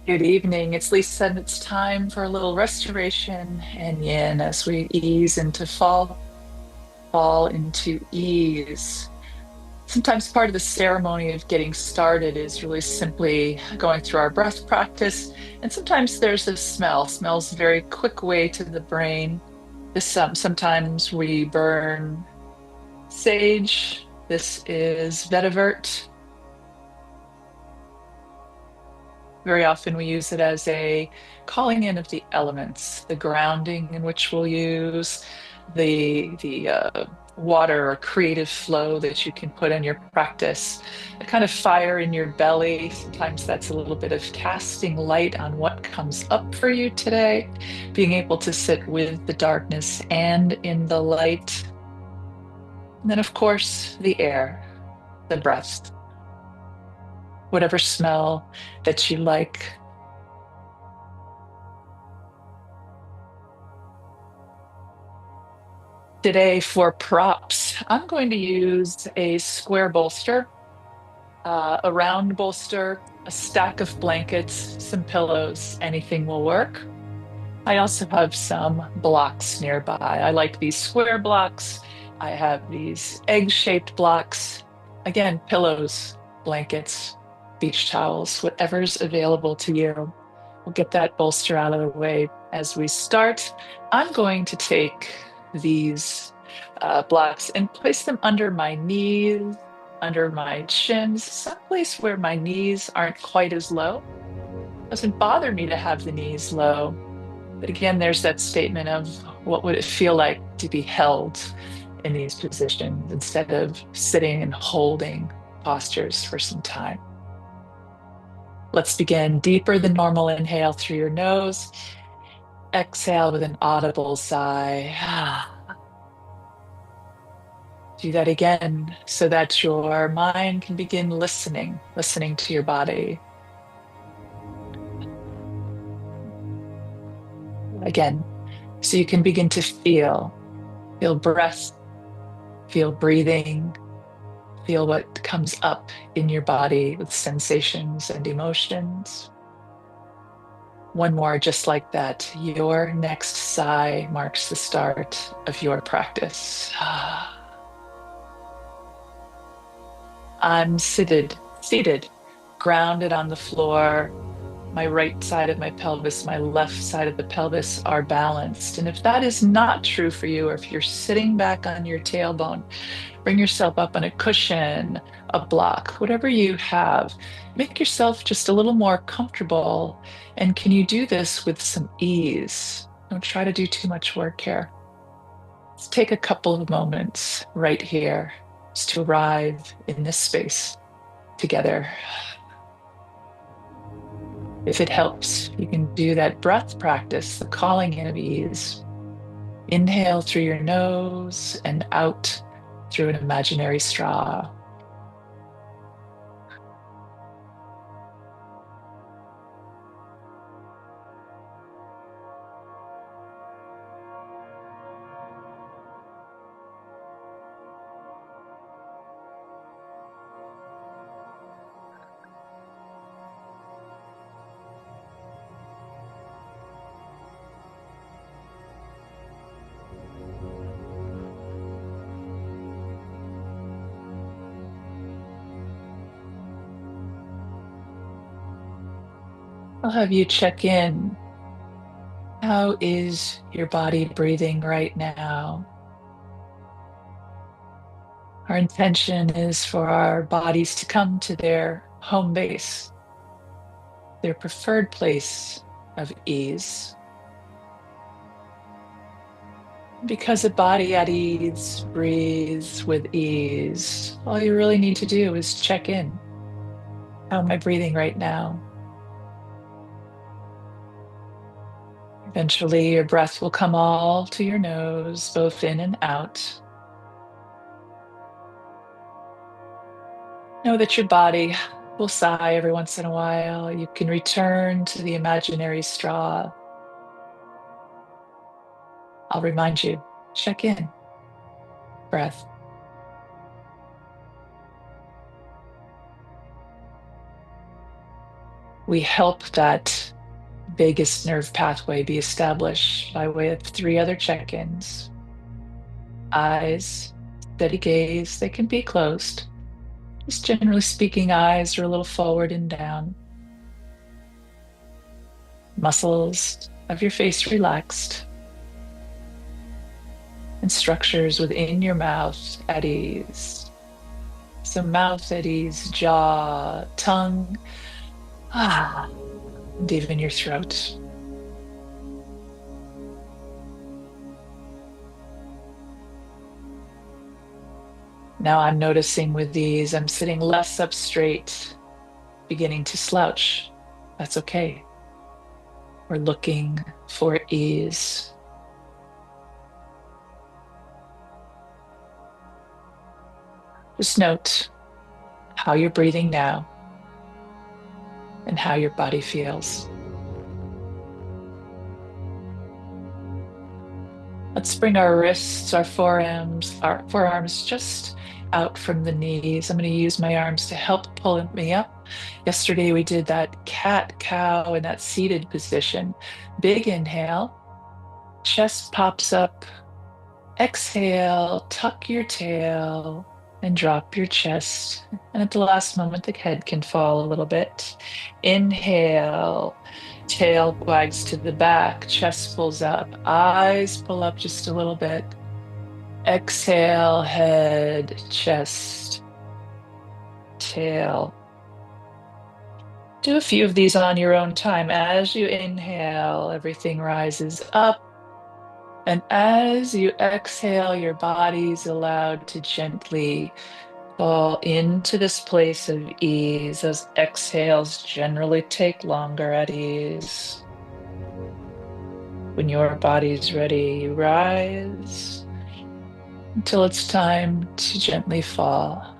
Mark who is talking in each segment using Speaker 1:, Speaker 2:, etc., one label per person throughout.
Speaker 1: Good evening. It's Lisa, and it's time for a little restoration and yin as we ease into fall into ease. Sometimes part of the ceremony of getting started is really simply going through our breath practice. And sometimes there's a smell. Smell's a very quick way to the brain. Sometimes we burn sage. This is vetiver. Very often we use it as a calling in of the elements, the grounding in which we'll use, the water or creative flow that you can put in your practice, a kind of fire in your belly. Sometimes that's a little bit of casting light on what comes up for you today, being able to sit with the darkness and in the light. And then, of course, the air, the breath, whatever smell that you like. Today for props, I'm going to use a square bolster, a round bolster, a stack of blankets, some pillows, anything will work. I also have some blocks nearby. I like these square blocks. I have these egg-shaped blocks. Again, pillows, blankets, beach towels, whatever's available to you. We'll get that bolster out of the way as we start. I'm going to take these blocks and place them under my knees, under my shins, someplace where my knees aren't quite as low. Doesn't bother me to have the knees low. But again, there's that statement of what would it feel like to be held in these positions instead of sitting and holding postures for some time. Let's begin deeper than normal. Inhale through your nose. Exhale with an audible sigh. Do that again so that your mind can begin listening to your body. Again, so you can begin to feel breath, feel breathing, feel what comes up in your body with sensations and emotions. One more just like that. Your next sigh marks the start of your practice. I'm seated, grounded on the floor. My right side of my pelvis, my left side of the pelvis are balanced. And if that is not true for you, or if you're sitting back on your tailbone, bring yourself up on a cushion, a block, whatever you have. Make yourself just a little more comfortable. And can you do this with some ease? Don't try to do too much work here. Let's take a couple of moments right here just to arrive in this space together. If it helps, you can do that breath practice, the calling in of ease. Inhale through your nose and out through an imaginary straw. I'll have you check in. How is your body breathing right now? Our intention is for our bodies to come to their home base, their preferred place of ease. Because a body at ease breathes with ease, all you really need to do is check in. How am I breathing right now? Eventually, your breath will come all to your nose, both in and out. Know that your body will sigh every once in a while. You can return to the imaginary straw. I'll remind you, check in, breath. We help that vagus nerve pathway be established by way of 3 other check-ins. Eyes, steady gaze, they can be closed. Just generally speaking, eyes are a little forward and down. Muscles of your face relaxed. And structures within your mouth at ease. So mouth at ease, jaw, tongue, and even your throat. Now I'm noticing with these, I'm sitting less up straight, beginning to slouch. That's okay. We're looking for ease. Just note how you're breathing now and how your body feels. Let's bring our wrists, our forearms just out from the knees. I'm going to use my arms to help pull me up. Yesterday we did that cat-cow in that seated position. Big inhale, chest pops up. Exhale, tuck your tail and drop your chest. And at the last moment, the head can fall a little bit. Inhale, tail wags to the back, chest pulls up, eyes pull up just a little bit. Exhale, head, chest, tail. Do a few of these on your own time. As you inhale, everything rises up. And as you exhale, your body's allowed to gently fall into this place of ease. Those exhales generally take longer at ease. When your body's ready, you rise until it's time to gently fall.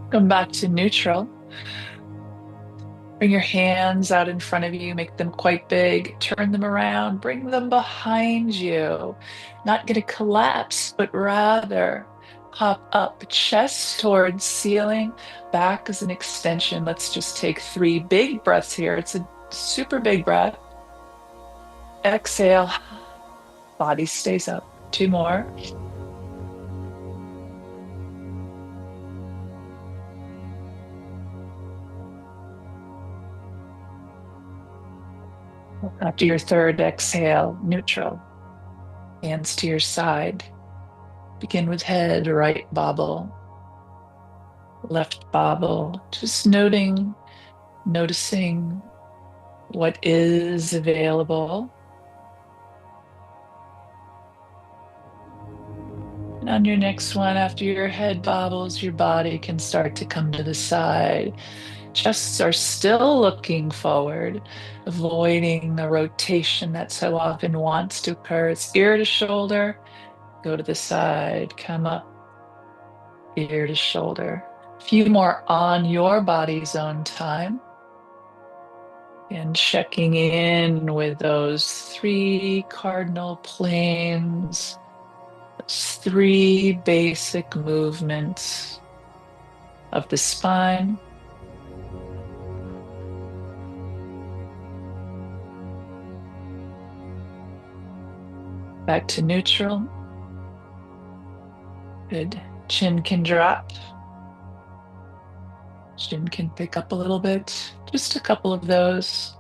Speaker 1: Come back to neutral. Bring your hands out in front of you, make them quite big, turn them around, bring them behind you. Not going to collapse, but rather pop up, chest towards ceiling, back as an extension. Let's just take 3 big breaths here. It's a super big breath. Exhale, body stays up. 2 more. After your 3rd exhale, neutral. Hands to your side. Begin with head, right bobble, left bobble. Just noticing what is available. And on your next one, after your head bobbles, your body can start to come to the side. Chests are still looking forward, avoiding the rotation that so often wants to occur. It's ear to shoulder, go to the side, come up, ear to shoulder. A few more on your body's own time. And checking in with those 3 cardinal planes, those 3 basic movements of the spine. Back to neutral. Good. Chin can drop. Chin can pick up a little bit. Just a couple of those.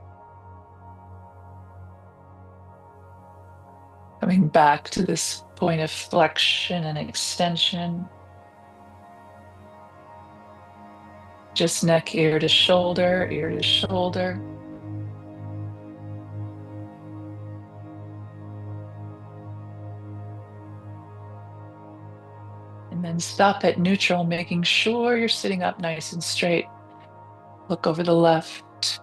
Speaker 1: Coming back to this point of flexion and extension. Just neck, ear to shoulder, ear to shoulder. And then stop at neutral, making sure you're sitting up nice and straight. Look over the left.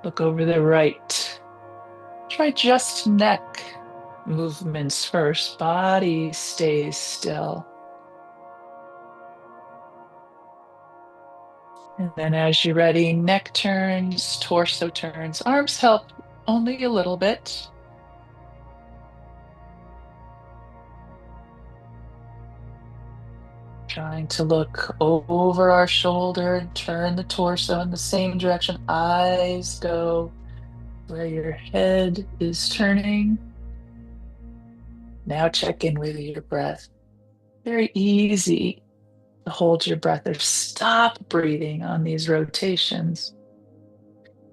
Speaker 1: Look over the right. Try just neck. movements first. Body stays still. And then as you're ready, neck turns, torso turns. Arms help only a little bit. Trying to look over our shoulder and turn the torso in the same direction. Eyes go where your head is turning. Now check in with your breath. Very easy to hold your breath or stop breathing on these rotations.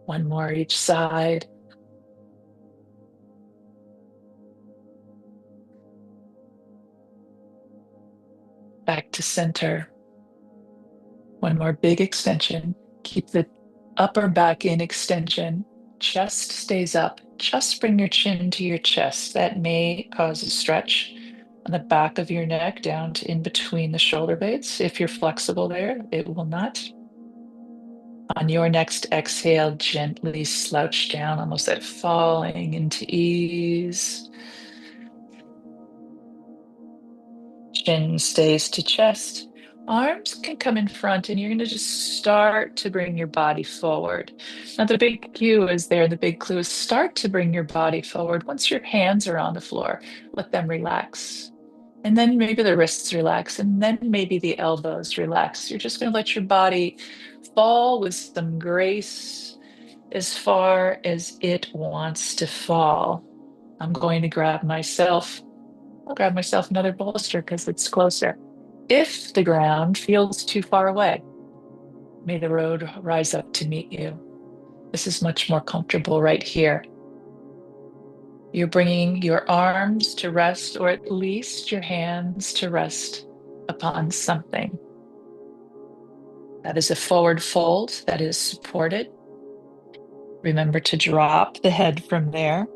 Speaker 1: One more each side. Back to center. One more big extension. Keep the upper back in extension. Chest stays up. Just bring your chin to your chest. That may cause a stretch on the back of your neck down to in between the shoulder blades. If you're flexible there, it will not. On your next exhale, gently slouch down, almost like falling into ease. Chin stays to chest. Arms can come in front, and you're going to just start to bring your body forward. Now, the big cue is there. The big clue is start to bring your body forward. Once your hands are on the floor, let them relax. And then maybe the wrists relax, and then maybe the elbows relax. You're just going to let your body fall with some grace as far as it wants to fall. I'm going to grab myself. I'll grab myself another bolster because it's closer. If the ground feels too far away, may the road rise up to meet you. This is much more comfortable right here. You're bringing your arms to rest, or at least your hands to rest upon something. That is a forward fold that is supported. Remember to drop the head from there.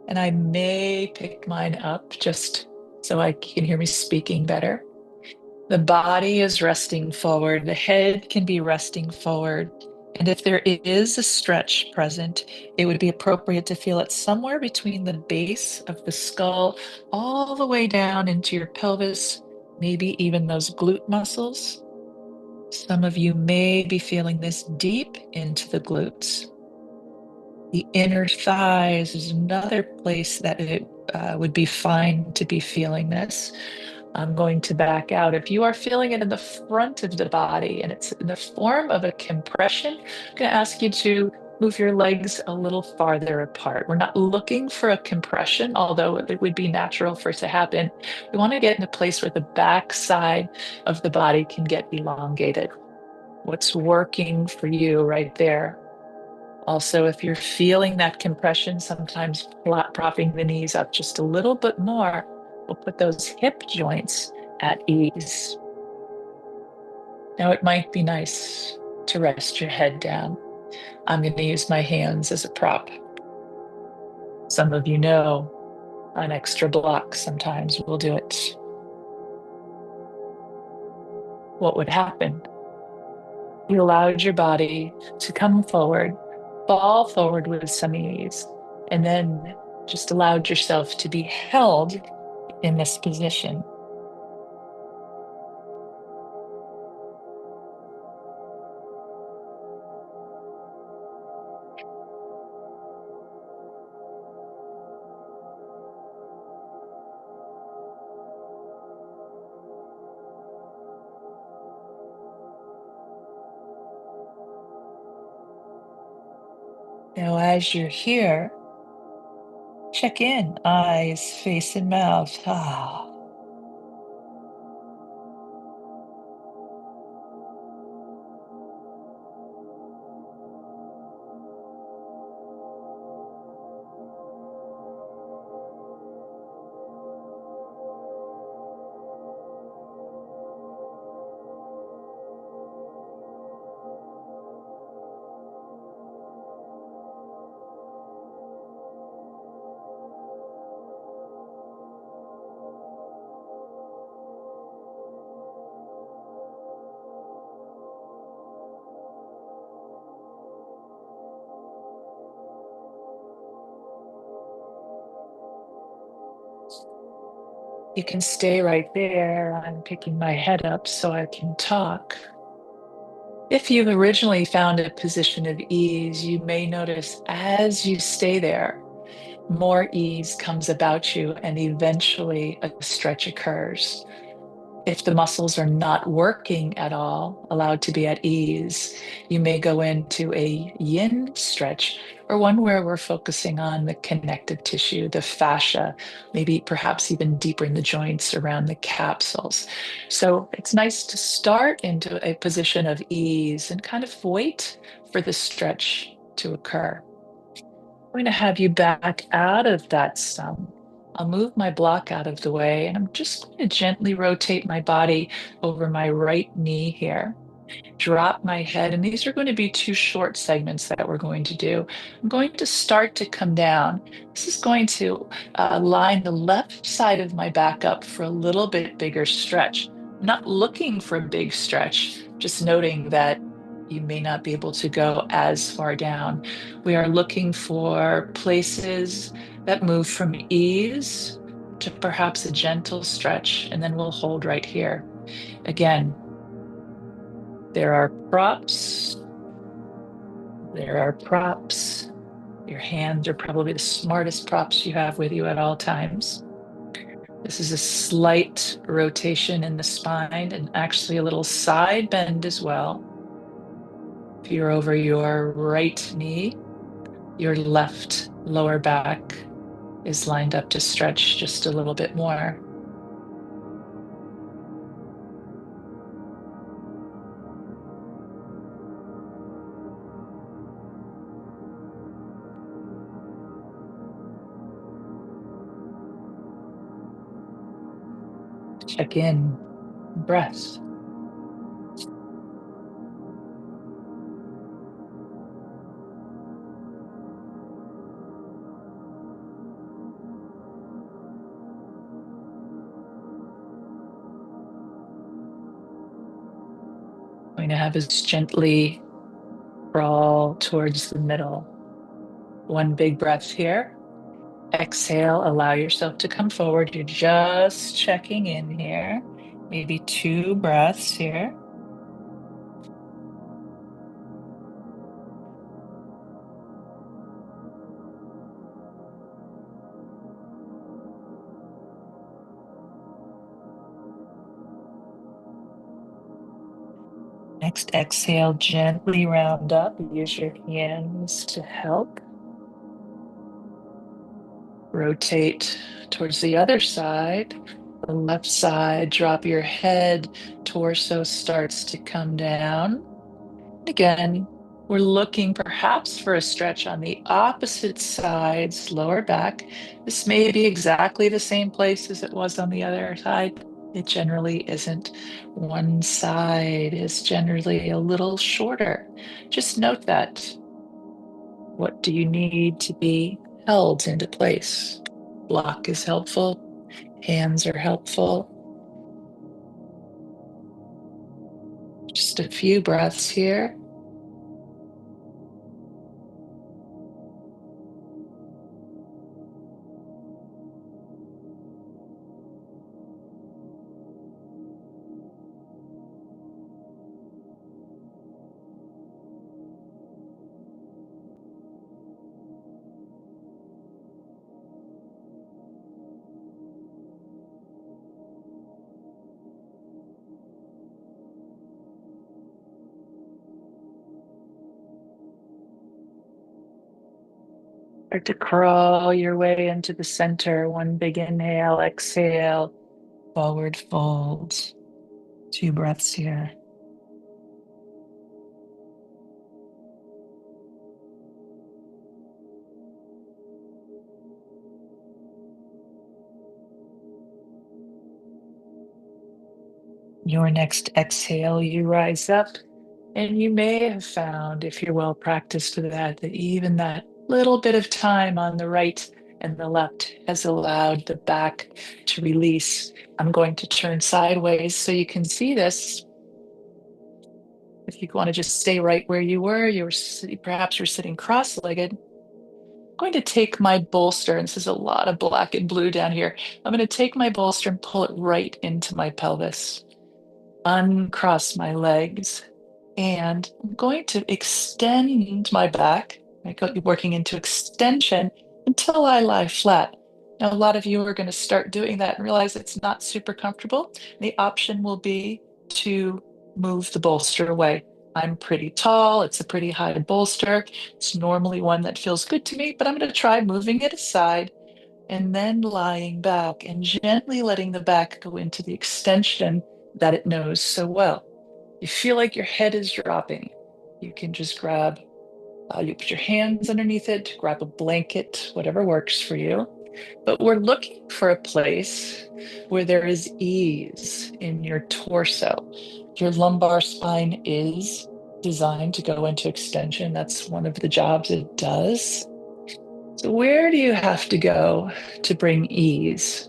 Speaker 1: And I may pick mine up just so I can hear me speaking better. The body is resting forward. The head can be resting forward. And if there is a stretch present, it would be appropriate to feel it somewhere between the base of the skull all the way down into your pelvis, maybe even those glute muscles. Some of you may be feeling this deep into the glutes. The inner thighs is another place that it would be fine to be feeling this. I'm going to back out. If you are feeling it in the front of the body and it's in the form of a compression, I'm going to ask you to move your legs a little farther apart. We're not looking for a compression, although it would be natural for it to happen. We want to get in a place where the back side of the body can get elongated. What's working for you right there? Also, if you're feeling that compression, sometimes propping the knees up just a little bit more will put those hip joints at ease. Now, it might be nice to rest your head down. I'm going to use my hands as a prop. Some of you know an extra block sometimes will do it. What would happen? You allowed your body to come forward, fall forward with some ease, and then just allowed yourself to be held in this position. Now, as you're here, check in, eyes, face, and mouth. You can stay right there. I'm picking my head up so I can talk. If you've originally found a position of ease, you may notice as you stay there, more ease comes about you and eventually a stretch occurs. If the muscles are not working at all, allowed to be at ease, you may go into a yin stretch or one where we're focusing on the connective tissue, the fascia, maybe perhaps even deeper in the joints around the capsules. So it's nice to start into a position of ease and kind of wait for the stretch to occur. I'm going to have you back out of that some. I'll move my block out of the way and I'm just going to gently rotate my body over my right knee here. Drop my head, and these are going to be two short segments that we're going to do. I'm going to start to come down. This is going to line the left side of my back up for a little bit bigger stretch. I'm not looking for a big stretch, just noting that you may not be able to go as far down. We are looking for places that move from ease to perhaps a gentle stretch, and then we'll hold right here. Again, there are props. There are props. Your hands are probably the smartest props you have with you at all times. This is a slight rotation in the spine and actually a little side bend as well. If you're over your right knee, your left lower back is lined up to stretch just a little bit more. Check in, breath. I'm going to have us gently crawl towards the middle. One big breath here. Exhale, allow yourself to come forward. You're just checking in here. Maybe two breaths here. Next, exhale, gently round up. Use your hands to help. Rotate towards the other side. The left side, drop your head, torso starts to come down. Again, we're looking perhaps for a stretch on the opposite side's lower back. This may be exactly the same place as it was on the other side. It generally isn't. One side is generally a little shorter. Just note that. What do you need to be held into place? Block is helpful. Hands are helpful. Just a few breaths here. Start to crawl your way into the center. One big inhale, exhale, forward fold. Two breaths here. Your next exhale, you rise up, and you may have found, if you're well practiced with that even that little bit of time on the right and the left has allowed the back to release. I'm going to turn sideways so you can see this. If you want to just stay right where you were, perhaps you're sitting cross-legged. going to take my bolster, and this is a lot of black and blue down here. I'm going to take my bolster and pull it right into my pelvis, uncross my legs, and I'm going to extend my back. I go working into extension until I lie flat. Now, a lot of you are going to start doing that and realize it's not super comfortable. The option will be to move the bolster away. I'm pretty tall. It's a pretty high bolster. It's normally one that feels good to me, but I'm going to try moving it aside and then lying back and gently letting the back go into the extension that it knows so well. You feel like your head is dropping. You can just you put your hands underneath it, grab a blanket, whatever works for you. But we're looking for a place where there is ease in your torso. Your lumbar spine is designed to go into extension. That's one of the jobs it does. So, where do you have to go to bring ease?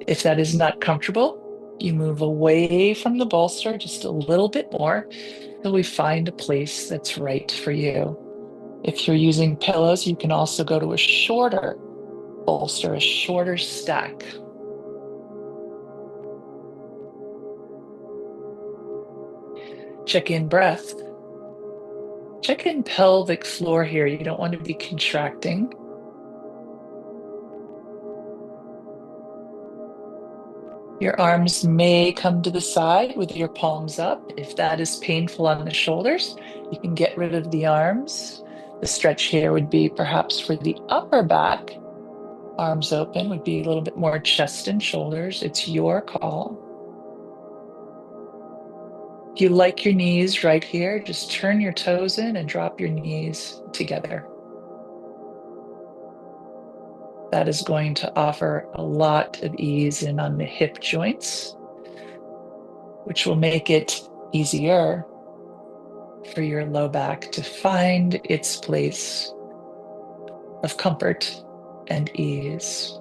Speaker 1: If that is not comfortable, you move away from the bolster just a little bit more till we find a place that's right for you. If you're using pillows, you can also go to a shorter bolster, a shorter stack. Check in breath. Check in pelvic floor here. You don't want to be contracting. Your arms may come to the side with your palms up. If that is painful on the shoulders, you can get rid of the arms. The stretch here would be perhaps for the upper back. Arms open would be a little bit more chest and shoulders. It's your call. If you like your knees right here, just turn your toes in and drop your knees together. That is going to offer a lot of ease in on the hip joints, which will make it easier for your low back to find its place of comfort and ease.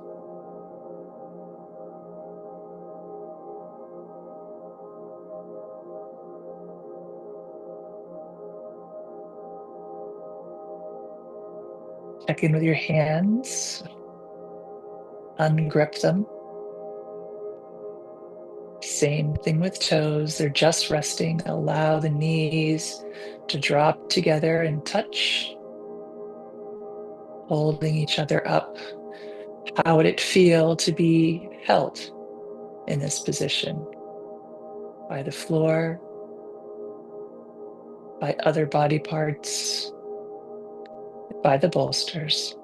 Speaker 1: Check in with your hands, ungrip them. Same thing with toes, they're just resting. Allow the knees to drop together and touch, holding each other up. How would it feel to be held in this position? By the floor, by other body parts, by the bolsters.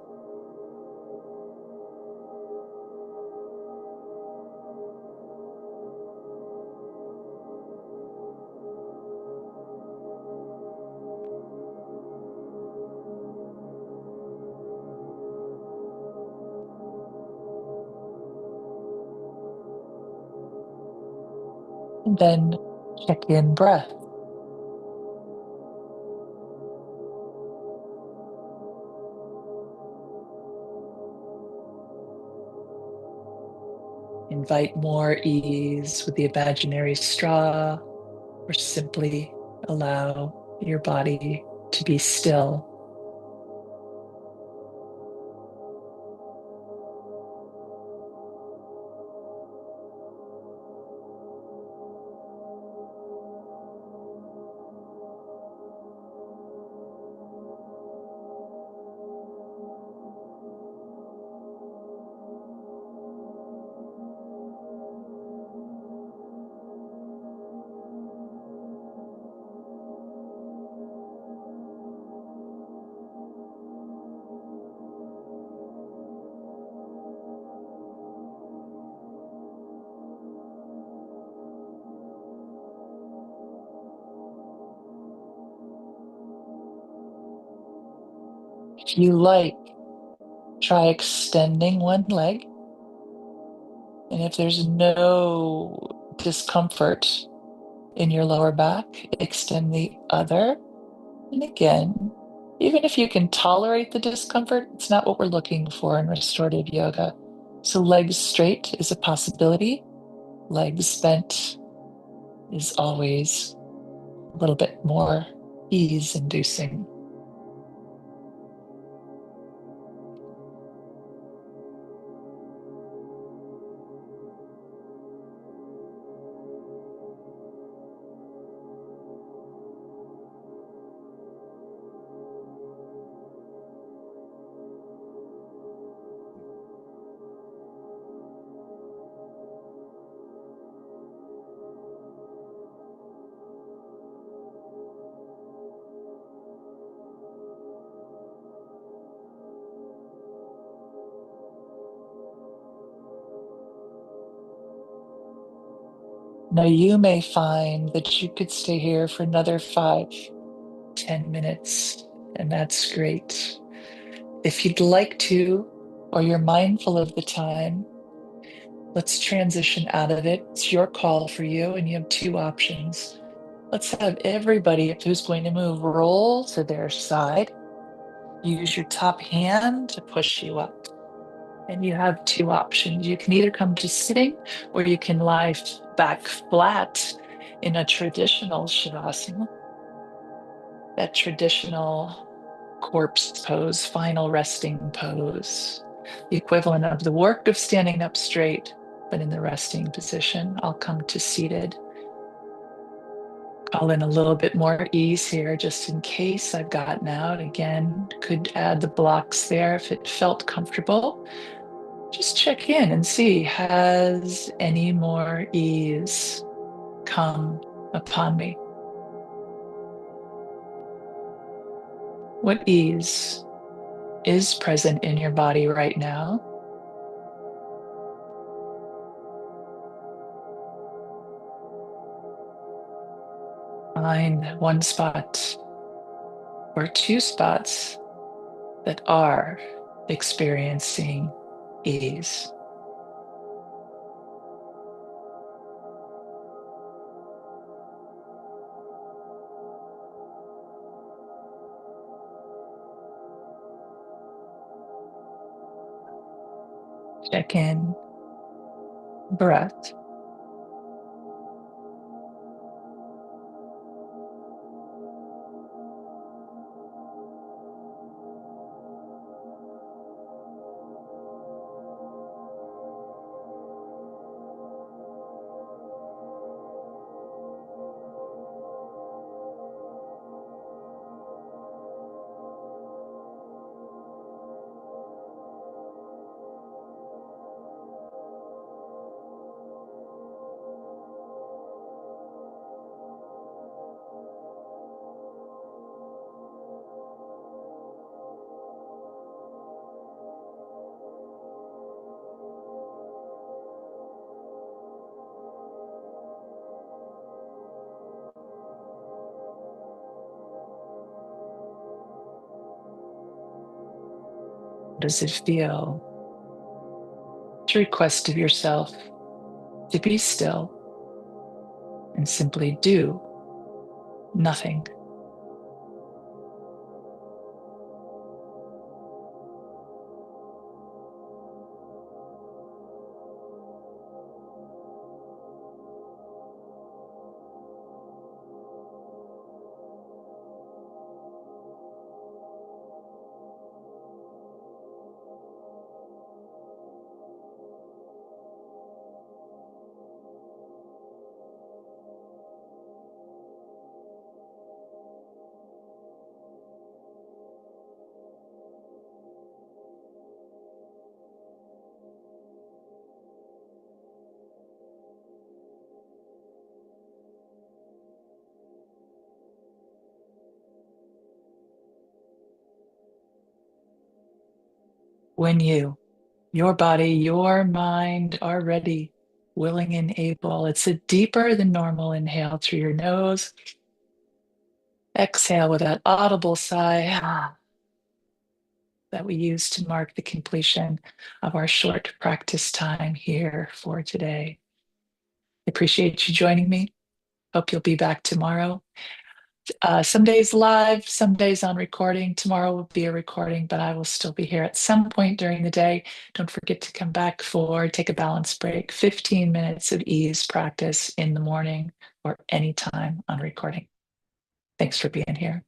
Speaker 1: And then check in breath. Invite more ease with the imaginary straw, or simply allow your body to be still. If you like, try extending one leg. And if there's no discomfort in your lower back, extend the other. And again, even if you can tolerate the discomfort, it's not what we're looking for in restorative yoga. So legs straight is a possibility. Legs bent is always a little bit more ease inducing. Now, you may find that you could stay here for another 5, 10 minutes, and that's great. If you'd like to, or you're mindful of the time, let's transition out of it. It's your call for you, and you have two options. Let's have everybody who's going to move roll to their side. Use your top hand to push you up. And you have two options. You can either come to sitting or you can lie back flat in a traditional Shavasana, that traditional corpse pose, final resting pose, the equivalent of the work of standing up straight, but in the resting position. I'll come to seated. Call in a little bit more ease here, just in case I've gotten out. Again, could add the blocks there if it felt comfortable. Just check in and see, has any more ease come upon me? What ease is present in your body right now? Find one spot or two spots that are experiencing ease. Check in, breath. How does it feel to request of yourself to be still and simply do nothing? When your body, your mind are ready, willing and able, it's a deeper than normal inhale through your nose. Exhale with that audible sigh that we use to mark the completion of our short practice time here for today. I appreciate you joining me. Hope you'll be back tomorrow. Some days live, some days on recording. Tomorrow will be a recording, but I will still be here at some point during the day. Don't forget to come back for take a balance break, 15 minutes of ease practice in the morning or anytime on recording. Thanks for being here.